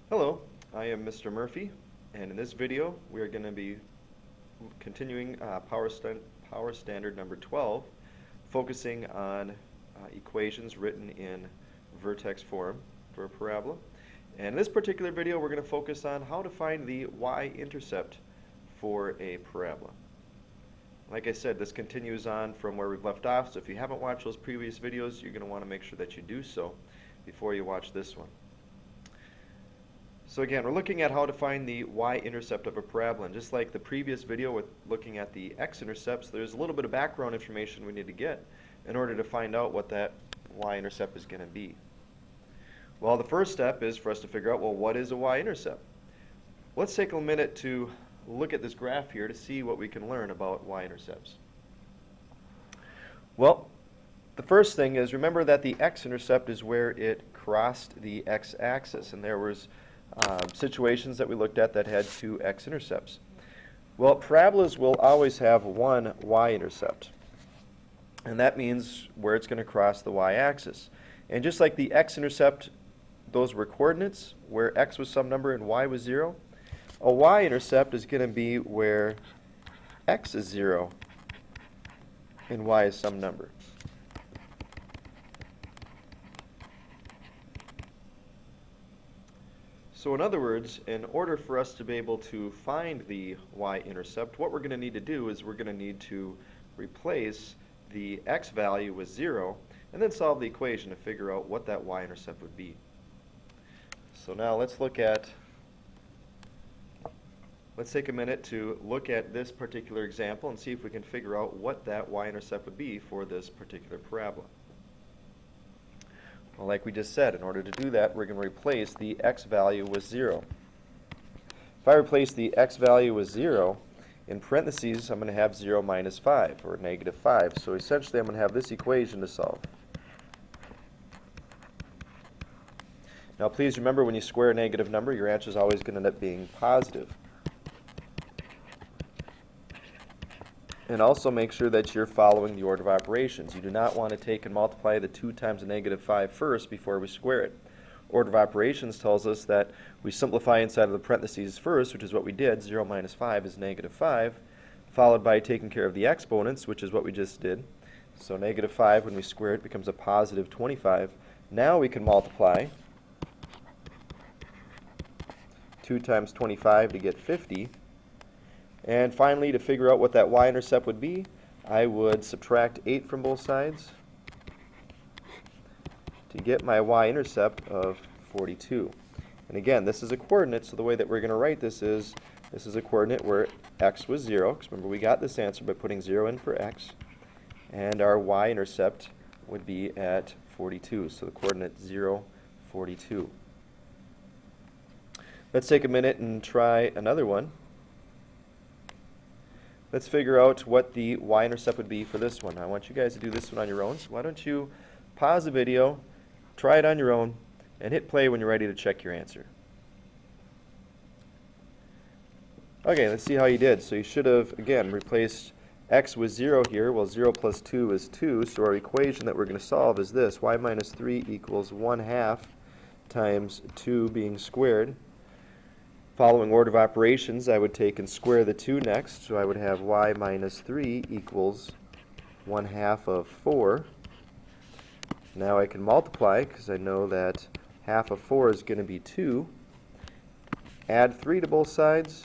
Hello, I am Mr. Murphy, and in this video we are going to be continuing power standard number 12, focusing on equations written in vertex form for a parabola. And in this particular video we're going to focus on how to find the y-intercept for a parabola. Like I said, this continues on from where we've left off, so if you haven't watched those previous videos, you're going to want to make sure that you do so before you watch this one. So again, we're looking at how to find the y-intercept of a parabola. And just like the previous video with looking at the x-intercepts, there's a little bit of background information we need to get in order to find out what that y-intercept is going to be. Well, the first step is for us to figure out, well, what is a y-intercept? Let's take a minute to look at this graph here to see what we can learn about y-intercepts. Well, the first thing is, remember that the x-intercept is where it crossed the x-axis, and there was situations that we looked at that had two x-intercepts. Well, parabolas will always have one y-intercept, and that means where it's going to cross the y-axis. And just like the x-intercept, those were coordinates where x was some number and y was 0. A y-intercept is going to be where x is 0 and y is some number. So in other words, in order for us to be able to find the y-intercept, what we're going to need to do is we're going to need to replace the x value with 0 and then solve the equation to figure out what that y-intercept would be. So now let's take a minute to look at this particular example and see if we can figure out what that y-intercept would be for this particular parabola. Well, like we just said, in order to do that, we're going to replace the x value with 0. If I replace the x value with 0, in parentheses, I'm going to have 0 minus 5, or negative 5. So essentially, I'm going to have this equation to solve. Now, please remember, when you square a negative number, your answer is always going to end up being positive. And also make sure that you're following the order of operations. You do not want to take and multiply the 2 times a negative 5 first before we square it. Order of operations tells us that we simplify inside of the parentheses first, which is what we did. 0 minus 5 is negative 5, followed by taking care of the exponents, which is what we just did. So negative 5, when we square it, becomes a positive 25. Now we can multiply 2 times 25 to get 50. And finally, to figure out what that y-intercept would be, I would subtract 8 from both sides to get my y-intercept of 42. And again, this is a coordinate, so the way that we're going to write this is a coordinate where x was 0, because remember we got this answer by putting 0 in for x, and our y-intercept would be at 42, so the coordinate 0, 42. Let's take a minute and try another one. Let's figure out what the y-intercept would be for this one. I want you guys to do this one on your own, so why don't you pause the video, try it on your own, and hit play when you're ready to check your answer. Okay, let's see how you did. So you should have, again, replaced x with 0 here. Well, 0 plus 2 is 2, so our equation that we're going to solve is this. Y minus 3 equals 1/2 times 2 being squared. Following order of operations, I would take and square the 2 next, so I would have y minus 3 equals 1/2 of 4. Now I can multiply, because I know that half of 4 is going to be 2. Add 3 to both sides,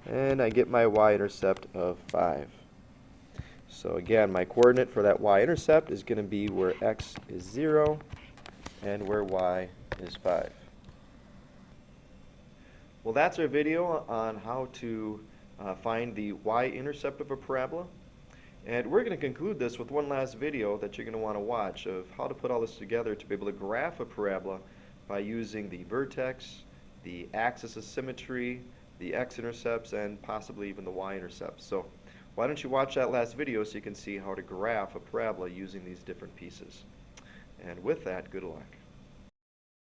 and I get my y-intercept of 5. So again, my coordinate for that y-intercept is going to be where x is 0 and where y is 5. Well, that's our video on how to find the y-intercept of a parabola. And we're going to conclude this with one last video that you're going to want to watch of how to put all this together to be able to graph a parabola by using the vertex, the axis of symmetry, the x-intercepts, and possibly even the y-intercepts. So why don't you watch that last video so you can see how to graph a parabola using these different pieces. And with that, good luck.